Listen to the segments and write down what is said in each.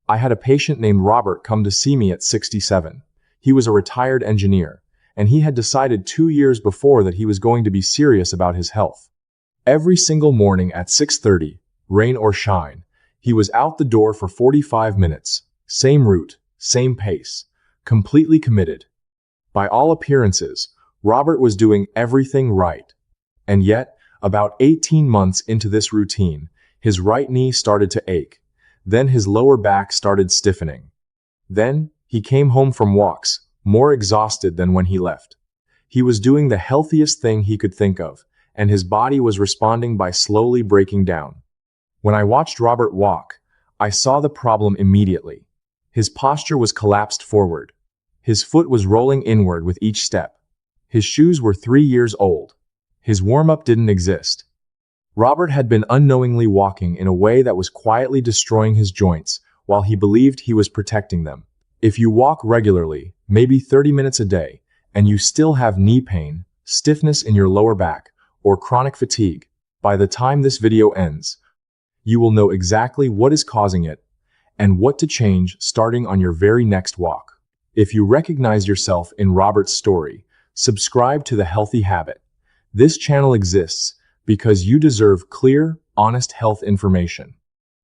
I had a patient named Robert come to see me at 67. He was a retired engineer, and he had decided 2 years before that he was going to be serious about his health. Every single morning at 6:30, rain or shine, he was out the door for 45 minutes, same route, same pace, completely committed. By all appearances, Robert was doing everything right. And yet, about 18 months into this routine, his right knee started to ache. Then his lower back started stiffening. Then, he came home from walks, more exhausted than when he left. He was doing the healthiest thing he could think of, and his body was responding by slowly breaking down. When I watched Robert walk, I saw the problem immediately. His posture was collapsed forward. His foot was rolling inward with each step. His shoes were 3 years old. His warm-up didn't exist. Robert had been unknowingly walking in a way that was quietly destroying his joints while he believed he was protecting them. If you walk regularly, maybe 30 minutes a day, and you still have knee pain, stiffness in your lower back, or chronic fatigue, by the time this video ends, you will know exactly what is causing it and what to change starting on your very next walk. If you recognize yourself in Robert's story, subscribe to The Healthy Habit. This channel exists because you deserve clear, honest health information.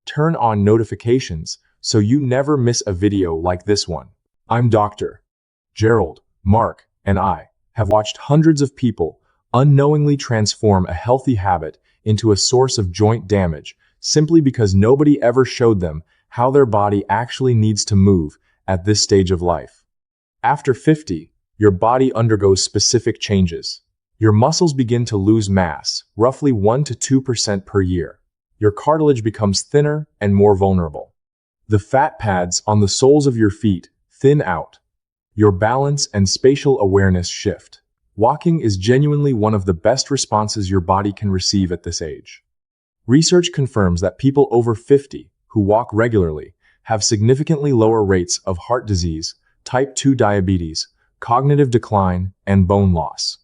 Turn on notifications so you never miss a video like this one. I'm Dr. Gerard Mark, and I have watched hundreds of people unknowingly transform a healthy habit into a source of joint damage simply because nobody ever showed them how their body actually needs to move at this stage of life. After 50, your body undergoes specific changes. Your muscles begin to lose mass, roughly 1 to 2% per year. Your cartilage becomes thinner and more vulnerable. The fat pads on the soles of your feet thin out. Your balance and spatial awareness shift. Walking is genuinely one of the best responses your body can receive at this age. Research confirms that people over 50 who walk regularly have significantly lower rates of heart disease, type 2 diabetes, cognitive decline, and bone loss.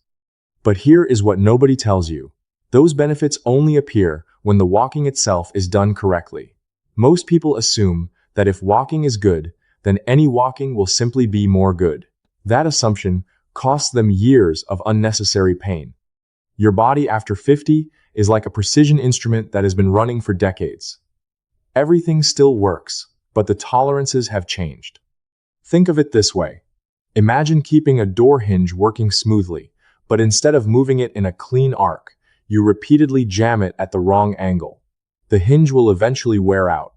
But here is what nobody tells you. Those benefits only appear when the walking itself is done correctly. Most people assume that if walking is good, then any walking will simply be more good. That assumption costs them years of unnecessary pain. Your body after 50 is like a precision instrument that has been running for decades. Everything still works, but the tolerances have changed. Think of it this way. Imagine keeping a door hinge working smoothly, but instead of moving it in a clean arc, you repeatedly jam it at the wrong angle. The hinge will eventually wear out.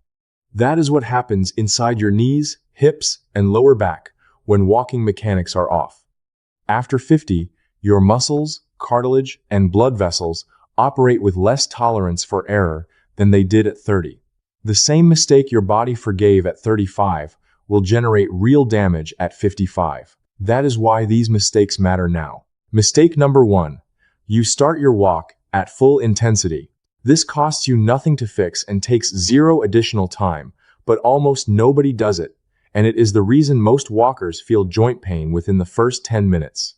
That is what happens inside your knees, hips, and lower back when walking mechanics are off. After 50, your muscles, cartilage, and blood vessels operate with less tolerance for error than they did at 30. The same mistake your body forgave at 35 will generate real damage at 55. That is why these mistakes matter now. Mistake number 1. You start your walk at full intensity. This costs you nothing to fix and takes zero additional time, but almost nobody does it, and it is the reason most walkers feel joint pain within the first 10 minutes.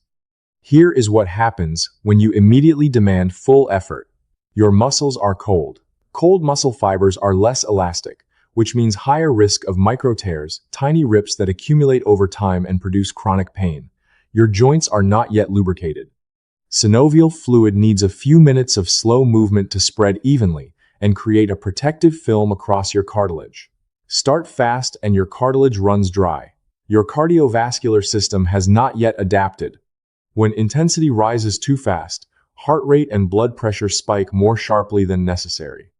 Here is what happens when you immediately demand full effort. Your muscles are cold. Cold muscle fibers are less elastic, which means higher risk of micro tears, tiny rips that accumulate over time and produce chronic pain. Your joints are not yet lubricated. Synovial fluid needs a few minutes of slow movement to spread evenly and create a protective film across your cartilage. Start fast and your cartilage runs dry. Your cardiovascular system has not yet adapted. When intensity rises too fast, heart rate and blood pressure spike more sharply than necessary.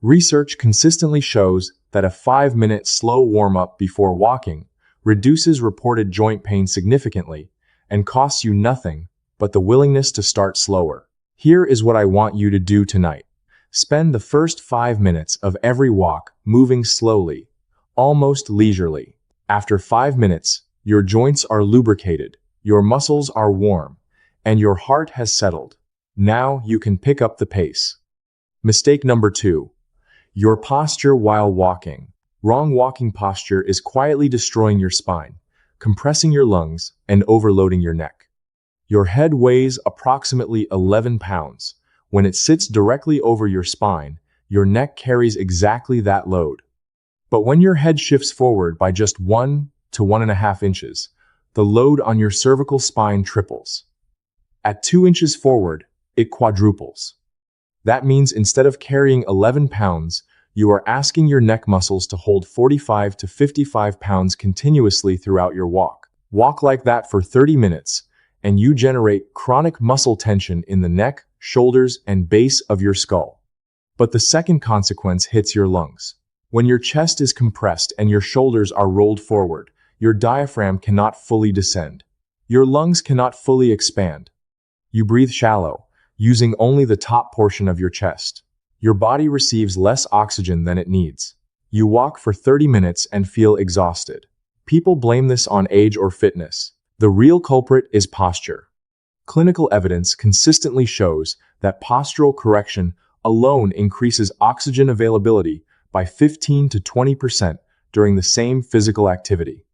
Research consistently shows that a 5-minute slow warm-up before walking reduces reported joint pain significantly and costs you nothing but the willingness to start slower. Here is what I want you to do tonight. Spend the first 5 minutes of every walk moving slowly, almost leisurely. After 5 minutes, your joints are lubricated, your muscles are warm, and your heart has settled. Now you can pick up the pace. Mistake number 2. Your posture while walking. Wrong walking posture is quietly destroying your spine, compressing your lungs, and overloading your neck. Your head weighs approximately 11 pounds. When it sits directly over your spine, your neck carries exactly that load. But when your head shifts forward by just 1 to 1.5 inches, the load on your cervical spine triples. At 2 inches forward, it quadruples. That means instead of carrying 11 pounds, you are asking your neck muscles to hold 45 to 55 pounds continuously throughout your walk. Walk like that for 30 minutes, and you generate chronic muscle tension in the neck, shoulders, and base of your skull. But the second consequence hits your lungs. When your chest is compressed and your shoulders are rolled forward, your diaphragm cannot fully descend. Your lungs cannot fully expand. You breathe shallow, using only the top portion of your chest. Your body receives less oxygen than it needs. You walk for 30 minutes and feel exhausted. People blame this on age or fitness. The real culprit is posture. Clinical evidence consistently shows that postural correction alone increases oxygen availability by 15 to 20% during the same physical activity.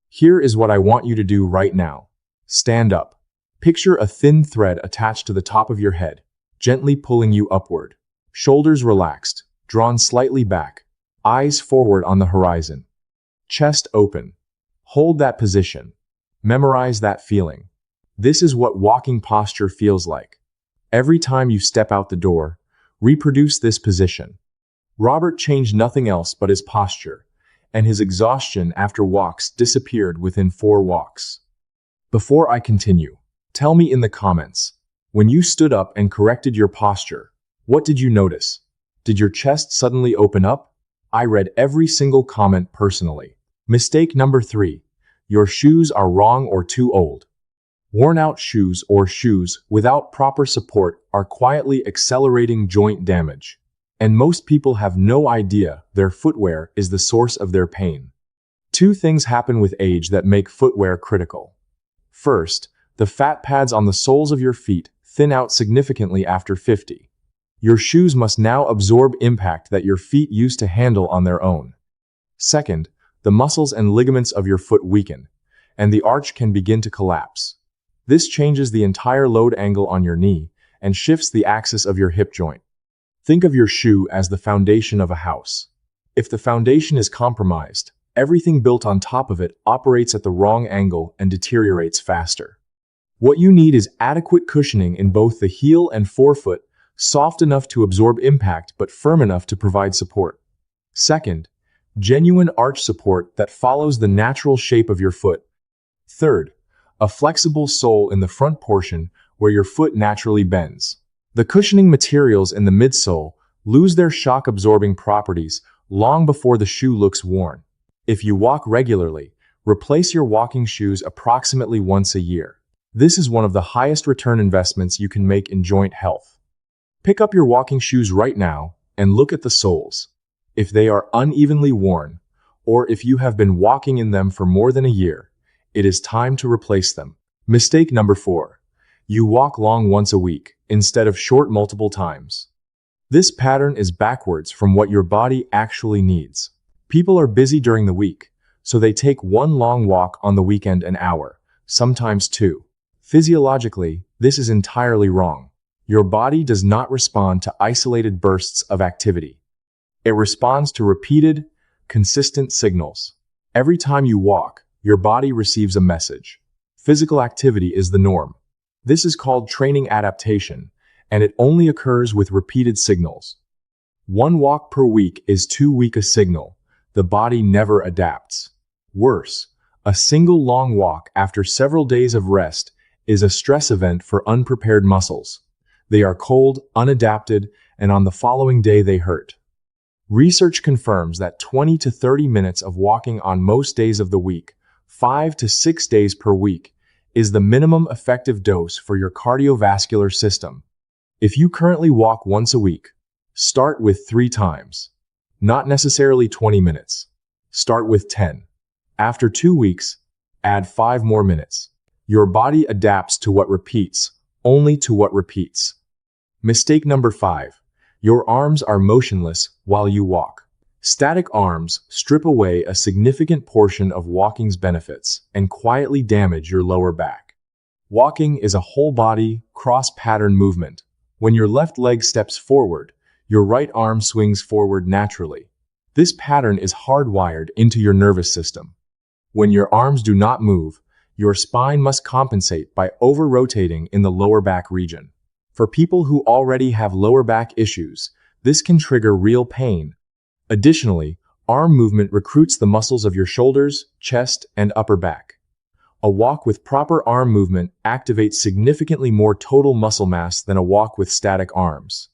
Here is what I want you to do right now. Stand up. Picture a thin thread attached to the top of your head, gently pulling you upward. Shoulders relaxed, drawn slightly back, eyes forward on the horizon. Chest open. Hold that position. Memorize that feeling. This is what walking posture feels like. Every time you step out the door, reproduce this position. Robert changed nothing else but his posture, and his exhaustion after walks disappeared within 4 walks. Before I continue, tell me in the comments, when you stood up and corrected your posture, what did you notice? Did your chest suddenly open up? I read every single comment personally. Mistake number 3. Your shoes are wrong or too old. Worn-out shoes or shoes without proper support are quietly accelerating joint damage. And most people have no idea their footwear is the source of their pain. 2 things happen with age that make footwear critical. First, the fat pads on the soles of your feet thin out significantly after 50. Your shoes must now absorb impact that your feet used to handle on their own. Second, the muscles and ligaments of your foot weaken, and the arch can begin to collapse. This changes the entire load angle on your knee and shifts the axis of your hip joint. Think of your shoe as the foundation of a house. If the foundation is compromised, everything built on top of it operates at the wrong angle and deteriorates faster. What you need is adequate cushioning in both the heel and forefoot, soft enough to absorb impact but firm enough to provide support. Second, genuine arch support that follows the natural shape of your foot. Third, a flexible sole in the front portion where your foot naturally bends. The cushioning materials in the midsole lose their shock-absorbing properties long before the shoe looks worn. If you walk regularly, replace your walking shoes approximately once a year. This is one of the highest return investments you can make in joint health. Pick up your walking shoes right now and look at the soles. If they are unevenly worn, or if you have been walking in them for more than a year, it is time to replace them. Mistake number 4. You walk long once a week instead of short multiple times. This pattern is backwards from what your body actually needs. People are busy during the week, so they take one long walk on the weekend an hour, sometimes 2. Physiologically, this is entirely wrong. Your body does not respond to isolated bursts of activity. It responds to repeated, consistent signals. Every time you walk, your body receives a message. Physical activity is the norm. This is called training adaptation, and it only occurs with repeated signals. 1 walk per week is too weak a signal. The body never adapts. Worse, a single long walk after several days of rest is a stress event for unprepared muscles. They are cold, unadapted, and on the following day they hurt. Research confirms that 20 to 30 minutes of walking on most days of the week, 5 to 6 days per week, is the minimum effective dose for your cardiovascular system. If you currently walk once a week, start with 3 times. Not necessarily 20 minutes. Start with 10. After 2 weeks, add 5 more minutes. Your body adapts to what repeats, only to what repeats. Mistake number 5. Your arms are motionless while you walk. Static arms strip away a significant portion of walking's benefits and quietly damage your lower back. Walking is a whole-body, cross-pattern movement. When your left leg steps forward, your right arm swings forward naturally. This pattern is hardwired into your nervous system. When your arms do not move, your spine must compensate by over-rotating in the lower back region. For people who already have lower back issues, this can trigger real pain. Additionally, arm movement recruits the muscles of your shoulders, chest, and upper back. A walk with proper arm movement activates significantly more total muscle mass than a walk with static arms.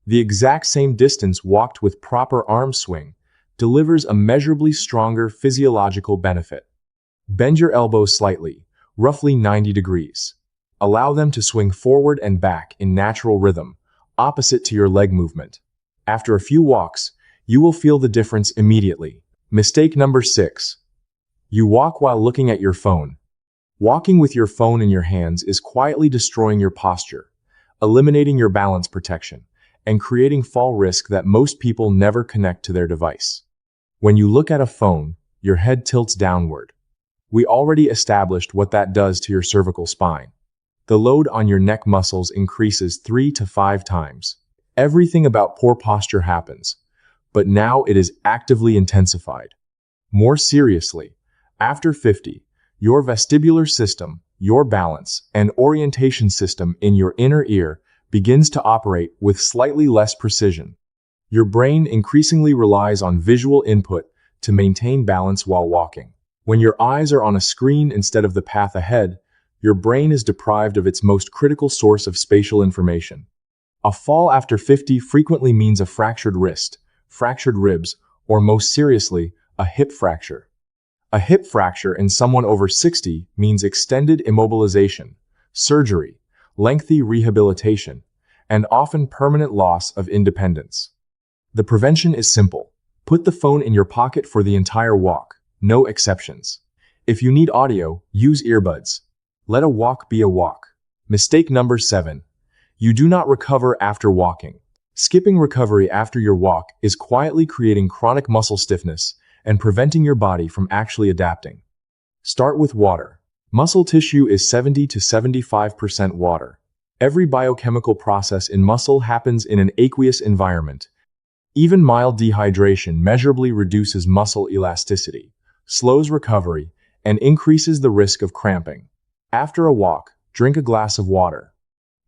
The exact same distance walked with proper arm swing delivers a measurably stronger physiological benefit. Bend your elbows slightly, roughly 90 degrees. Allow them to swing forward and back in natural rhythm, opposite to your leg movement. After a few walks, you will feel the difference immediately. Mistake number 6. You walk while looking at your phone. Walking with your phone in your hands is quietly destroying your posture, eliminating your balance protection, and creating fall risk that most people never connect to their device. When you look at a phone, your head tilts downward. We already established what that does to your cervical spine. The load on your neck muscles increases 3 to 5 times. Everything about poor posture happens, but now it is actively intensified. More seriously, after 50, your vestibular system, your balance, and orientation system in your inner ear begins to operate with slightly less precision. Your brain increasingly relies on visual input to maintain balance while walking. When your eyes are on a screen instead of the path ahead, your brain is deprived of its most critical source of spatial information. A fall after 50 frequently means a fractured wrist, fractured ribs, or most seriously, a hip fracture. A hip fracture in someone over 60 means extended immobilization, surgery, lengthy rehabilitation, and often permanent loss of independence. The prevention is simple. Put the phone in your pocket for the entire walk, no exceptions. If you need audio, use earbuds. Let a walk be a walk. Mistake number 7. You do not recover after walking. Skipping recovery after your walk is quietly creating chronic muscle stiffness and preventing your body from actually adapting. Start with water. Muscle tissue is 70 to 75% water. Every biochemical process in muscle happens in an aqueous environment. Even mild dehydration measurably reduces muscle elasticity, slows recovery, and increases the risk of cramping. After a walk, drink a glass of water.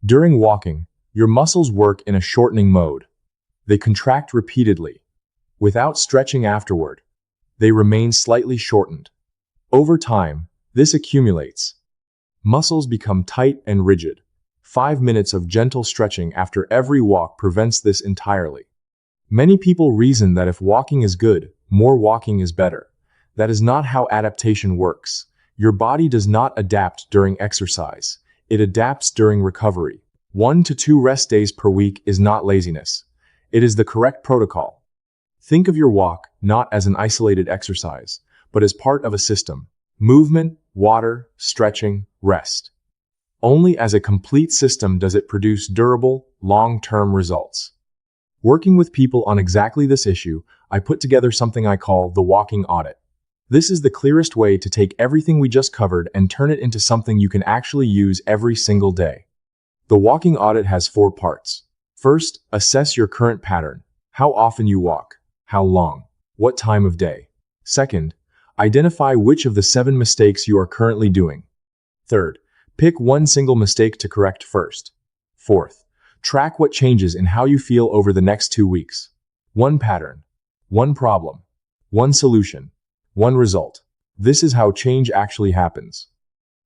During walking, your muscles work in a shortening mode. They contract repeatedly. Without stretching afterward, they remain slightly shortened. Over time, this accumulates. Muscles become tight and rigid. 5 minutes of gentle stretching after every walk prevents this entirely. Many people reason that if walking is good, more walking is better. That is not how adaptation works. Your body does not adapt during exercise. It adapts during recovery. 1 to 2 rest days per week is not laziness. It is the correct protocol. Think of your walk not as an isolated exercise, but as part of a system. Movement, water, stretching, rest. Only as a complete system does it produce durable, long-term results. Working with people on exactly this issue, I put together something I call the Walking Audit. This is the clearest way to take everything we just covered and turn it into something you can actually use every single day. The Walking Audit has 4 parts. First, assess your current pattern. How often you walk. How long. What time of day. Second, identify which of the 7 mistakes you are currently doing. Third, pick one single mistake to correct first. Fourth, track what changes in how you feel over the next 2 weeks. 1 pattern. 1 problem. 1 solution. 1 result. This is how change actually happens.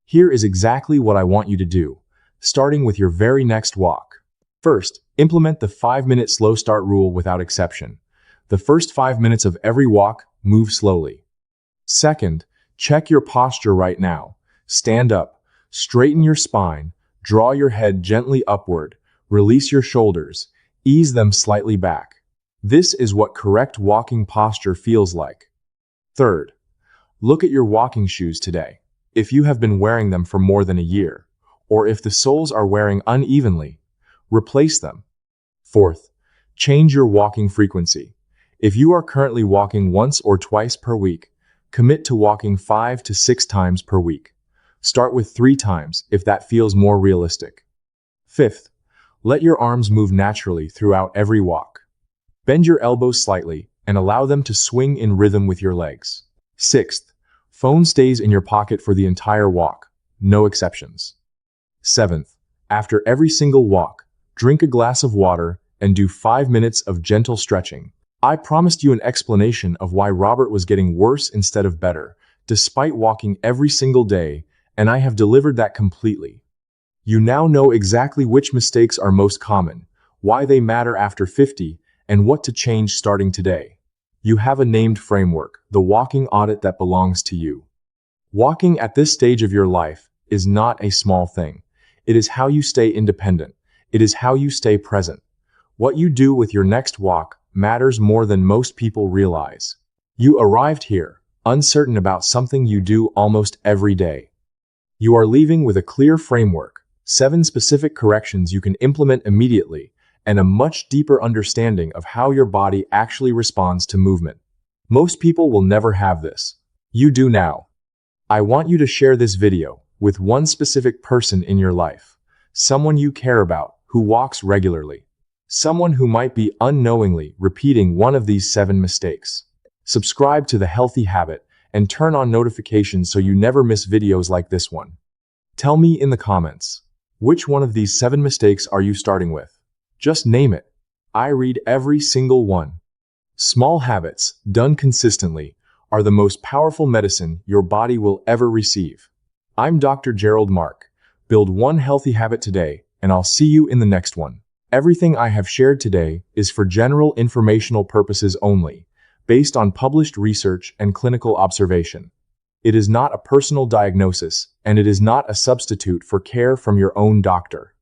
Here is exactly what I want you to do, starting with your very next walk. First, implement the 5-minute slow start rule without exception. The first 5 minutes of every walk, move slowly. Second, check your posture right now. Stand up, straighten your spine, draw your head gently upward, release your shoulders, ease them slightly back. This is what correct walking posture feels like. Third, look at your walking shoes today. If you have been wearing them for more than a year, or if the soles are wearing unevenly, replace them. Fourth, change your walking frequency. If you are currently walking once or twice per week, commit to walking 5 to 6 times per week. Start with 3 times if that feels more realistic. Fifth, let your arms move naturally throughout every walk. Bend your elbows slightly, and allow them to swing in rhythm with your legs. Sixth, phone stays in your pocket for the entire walk. No exceptions. Seventh, after every single walk, drink a glass of water and do 5 minutes of gentle stretching. I promised you an explanation of why Robert was getting worse instead of better, despite walking every single day, and I have delivered that completely. You now know exactly which mistakes are most common, why they matter after 50, and what to change starting today. You have a named framework, the walking audit that belongs to you. Walking at this stage of your life is not a small thing. It is how you stay independent. It is how you stay present. What you do with your next walk matters more than most people realize. You arrived here, uncertain about something you do almost every day. You are leaving with a clear framework, 7 specific corrections you can implement immediately, and a much deeper understanding of how your body actually responds to movement. Most people will never have this. You do now. I want you to share this video with one specific person in your life, someone you care about who walks regularly, someone who might be unknowingly repeating one of these 7 mistakes. Subscribe to The Healthy Habit and turn on notifications so you never miss videos like this one. Tell me in the comments, which one of these 7 mistakes are you starting with? Just name it. I read every single one. Small habits, done consistently, are the most powerful medicine your body will ever receive. I'm Dr. Gerard Mark. Build one healthy habit today, and I'll see you in the next one. Everything I have shared today is for general informational purposes only, based on published research and clinical observation. It is not a personal diagnosis, and it is not a substitute for care from your own doctor.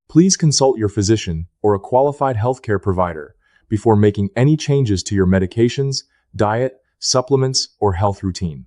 Please consult your physician or a qualified healthcare provider before making any changes to your medications, diet, supplements, or health routine.